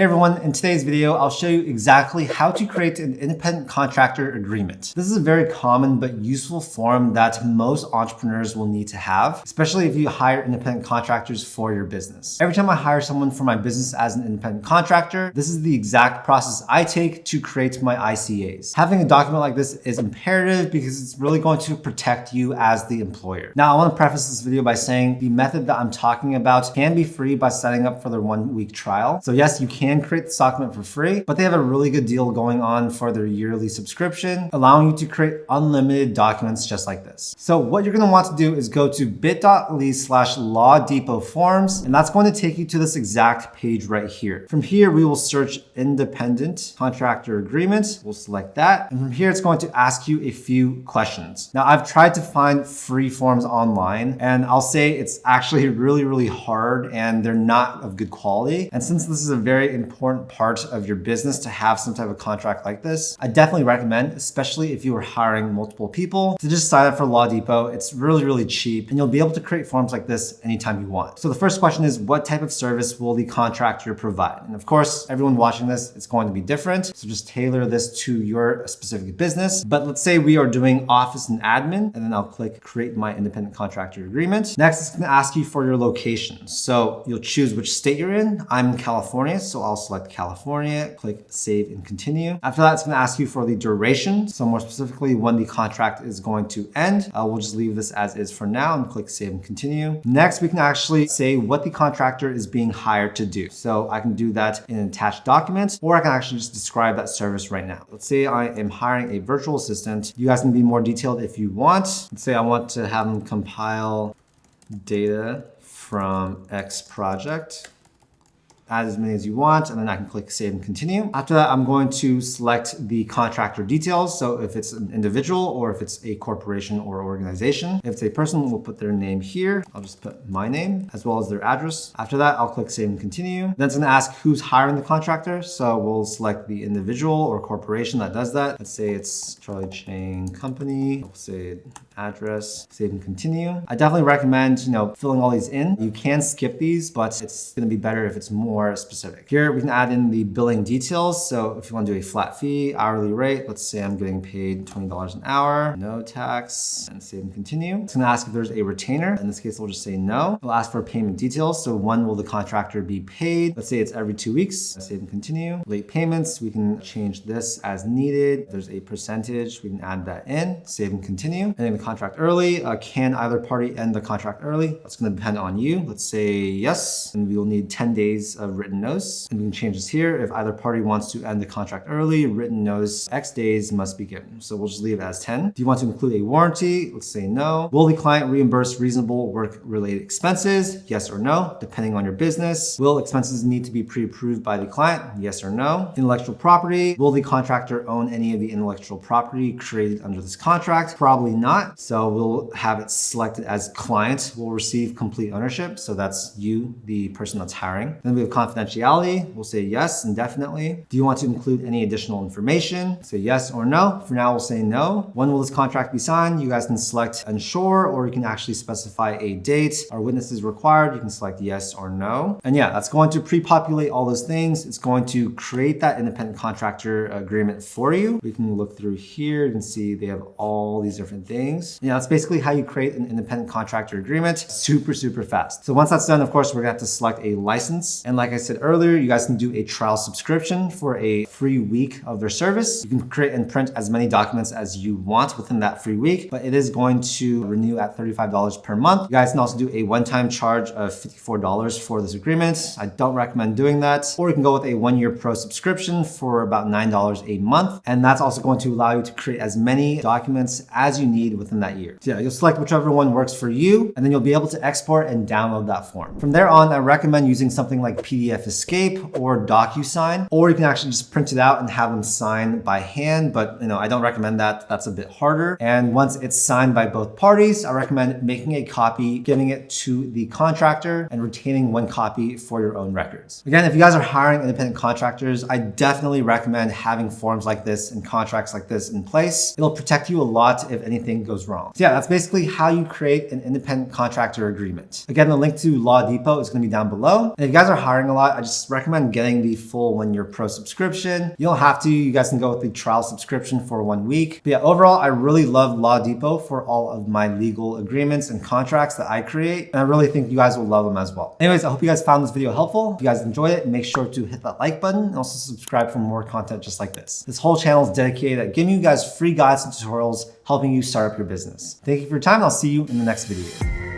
Hey everyone, in today's video, I'll show you exactly how to create an independent contractor agreement. This is a very common but useful form that most entrepreneurs will need to have, especially if you hire independent contractors for your business. Every time I hire someone for my business as an independent contractor, this is the exact process I take to create my ICAs. Having a document like this is imperative because it's really going to protect you as the employer. Now, I want to preface this video by saying the method that I'm talking about can be free by signing up for their 1-week trial. So yes, you can create this document for free, but they have a really good deal going on for their yearly subscription, allowing you to create unlimited documents just like this. So what you're going to want to do is go to bit.ly/LawDepot forms, and that's going to take you to this exact page right here. From here, we will search independent contractor agreement. We'll select that. And from here, it's going to ask you a few questions. Now, I've tried to find free forms online, and I'll say it's actually really hard and they're not of good quality. And since this is a very important part of your business to have some type of contract like this, I definitely recommend, especially if you are hiring multiple people, to just sign up for LawDepot. It's really cheap and you'll be able to create forms like this anytime you want. So the first question is, what type of service will the contractor provide? And of course, everyone watching this, it's going to be different. So just tailor this to your specific business. But let's say we are doing office and admin, and then I'll click create my independent contractor agreement. Next, it's going to ask you for your location. So you'll choose which state you're in. I'm in California, so I'll select California, click save and continue. After that, it's going to ask you for the duration. So more specifically, when the contract is going to end. We'll just leave this as is for now and click save and continue. Next, we can actually say what the contractor is being hired to do. So I can do that in an attached document, or I can actually just describe that service right now. Let's say I am hiring a virtual assistant. You guys can be more detailed if you want. Let's say I want to have them compile data from X project. Add as many as you want, and then I can click save and continue. After that, I'm going to select the contractor details. So if it's an individual or if it's a corporation or organization. If it's a person, we'll put their name here. I'll just put my name as well as their address. After that, I'll click save and continue. Then it's gonna ask who's hiring the contractor. So we'll select the individual or corporation that does that. Let's say it's Charlie Chain Company. We'll say address, save and continue. I definitely recommend, filling all these in. You can skip these, but it's gonna be better if it's more specific. Here we can add in the billing details. So if you want to do a flat fee, hourly rate, let's say I'm getting paid $20 an hour, no tax, and save and continue. It's going to ask if there's a retainer. In this case, we'll just say no. It'll ask for payment details. So when will the contractor be paid? Let's say it's every 2 weeks. Save and continue. Late payments, we can change this as needed. There's a percentage, we can add that in, save and continue. Ending the contract early. Can either party end the contract early? That's going to depend on you. Let's say yes, and we will need 10 days of written notice. And we can change this here. If either party wants to end the contract early, written notice X days must be given. So we'll just leave it as 10. Do you want to include a warranty? Let's say no. Will the client reimburse reasonable work-related expenses? Yes or no, depending on your business. Will expenses need to be pre-approved by the client? Yes or no. Intellectual property. Will the contractor own any of the intellectual property created under this contract? Probably not. So we'll have it selected as client will receive complete ownership. So that's you, the person that's hiring. Then we have confidentiality. We'll say yes, indefinitely. Do you want to include any additional information? Say yes or no. For now, we'll say no. When will this contract be signed? You guys can select unsure, or you can actually specify a date. Are witnesses required? You can select yes or no. And yeah, that's going to pre-populate all those things. It's going to create that independent contractor agreement for you. We can look through here and see they have all these different things. Yeah, that's basically how you create an independent contractor agreement. Super fast. So once that's done, of course, we're gonna have to select a license. And like I said earlier, you guys can do a trial subscription for a free week of their service. You can create and print as many documents as you want within that free week, but it is going to renew at $35 per month. You guys can also do a one-time charge of $54 for this agreement. I don't recommend doing that. Or you can go with a 1-year pro subscription for about $9 a month. And that's also going to allow you to create as many documents as you need within that year. So yeah, you'll select whichever one works for you, and then you'll be able to export and download that form. From there on, I recommend using something like PDF Escape or DocuSign, or you can actually just print it out and have them sign by hand. But I don't recommend that. That's a bit harder. And once it's signed by both parties, I recommend making a copy, giving it to the contractor, and retaining 1 copy for your own records. Again, if you guys are hiring independent contractors, I definitely recommend having forms like this and contracts like this in place. It'll protect you a lot if anything goes goes wrong. So yeah, that's basically how you create an independent contractor agreement. Again, the link to LawDepot is going to be down below. And if you guys are hiring a lot, I just recommend getting the full 1-year pro subscription. You don't have to. You guys can go with the trial subscription for 1 week. But yeah, overall, I really love LawDepot for all of my legal agreements and contracts that I create. And I really think you guys will love them as well. Anyways, I hope you guys found this video helpful. If you guys enjoyed it, make sure to hit that like button and also subscribe for more content just like this. This whole channel is dedicated at giving you guys free guides and tutorials helping you start up your business. Thank you for your time. I'll see you in the next video.